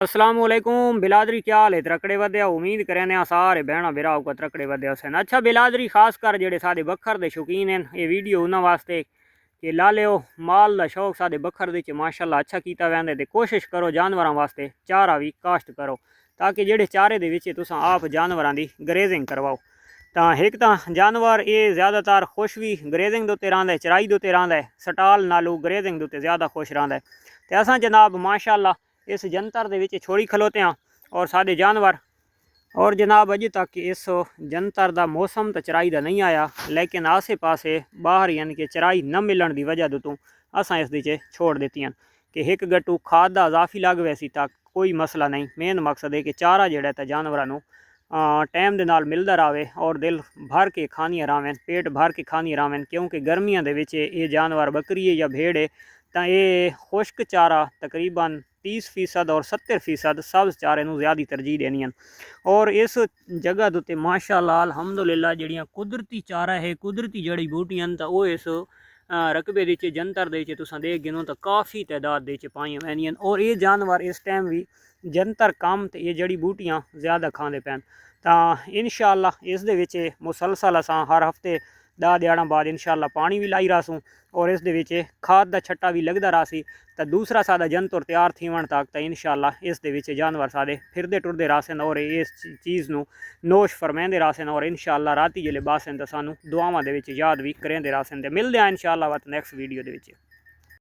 अस्सलामुअलैकुम बिलादरी, क्या हाल है? त्रकड़े वध्या। उम्मीद करें सारे भैन भरा को त्रकड़े वध्या सन। अच्छा बिलादरी खास कर जेडे साडे बखर दे शौकीन हैं, ये वीडियो उन्होंने वास्ते कि ला लियो माल का शौक साडे बखर दे माशाअल्लाह अच्छा किया वैंदे ते कोशिश करो जानवरों वास्ते चारा भी काश्त करो ताकि जेडे चारे दे विच तुसां आप जानवरों की ग्रेजिंग करवाओ। तो एक तो जानवर ये ज़्यादातर खुश भी ग्रेजिंग के उत्ते रहिंदा है, चराई के उत्ते रहिंदा है, स्टाल नालों ग्रेजिंग के उत्ते ज़्यादा खुश रहिंदा है। तो असां जनाब माशाअल्लाह इस जंतर दे विच छोड़ी खलोते हैं और साडे जानवर और जनाब अज तक इस जंतर का मौसम तो चराई का नहीं आया, लेकिन आसे पासे बाहर यानी कि चराई न मिलने की वजह तो असां इस छोड़ देती हैं कि एक गट्टू खाद का अजाफी लग वैसी तक कोई मसला नहीं। मेन मकसद है कि चारा जोड़ा तो जानवरों टाइम के नाल मिलता रहे और दिल भर के खानियाँ रहें, पेट भर के खानियाँ रहें, क्योंकि गर्मियों के ये जानवर बकरी है या भेड़ है तो ये खुश्क चारा तकरीबन 30% और 70% सब चारे को ज़्यादा तरजीह देनी है। और इस जगह के उत्ते माशाअल्लाह अल्हम्दुलिल्लाह जड़ियाँ कुदरती चारा है, कुदरती जड़ी बूटियां तो वो इस रकबे के जंतर के तुम देख गिनो तो काफ़ी तादाद के पाइया वैनियां और ये जानवर इस टाइम भी जंतर कम तो ये जड़ी बूटियां ज़्यादा खाते पैन। तो इंशाअल्लाह इस मुसलसल असां हर हफ्ते 10 दिहाड़ा बाद इंशाअल्लाह पानी भी लाई रहासूँ और इस खाद का छट्टा भी लगता रहा। तो दूसरा सादा जंतुर तैयार थीवन तक तो इंशाअल्लाह इस जानवर सारे फिरते टुरते रहसन और इस चीज़ को नोश फरमाते रहसन और इंशाअल्लाह राती जिले बासन तो सानू दुआवां दे विच याद भी करेंदे रहसन। ते मिलदे हैं इंशाअल्लाह नेक्स्ट वीडियो दे विच।